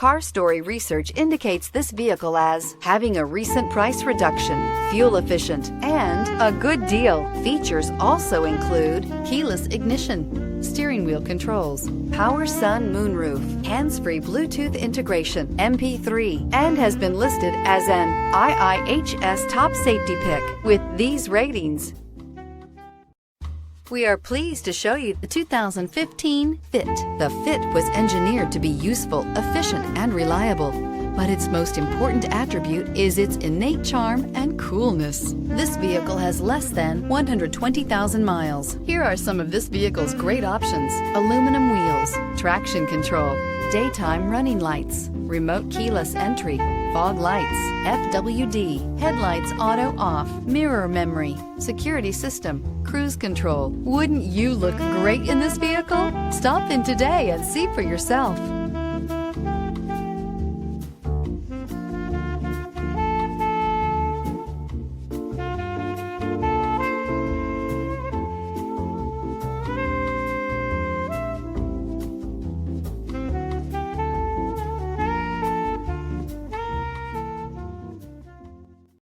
Car Story research indicates this vehicle as having a recent price reduction, fuel efficient, and a good deal. Features also include keyless ignition, steering wheel controls, power sun moonroof, hands-free Bluetooth integration, MP3, and has been listed as an IIHS top safety pick with these ratings. We are pleased to show you the 2015 Fit. The Fit was engineered to be useful, efficient, and reliable, but its most important attribute is its innate charm and coolness. This vehicle has less than 120,000 miles. Here are some of this vehicle's great options: aluminum wheels, traction control, daytime running lights, remote keyless entry, fog lights, FWD, headlights auto off, mirror memory, security system, cruise control. Wouldn't you look great in this vehicle? Stop in today and see for yourself.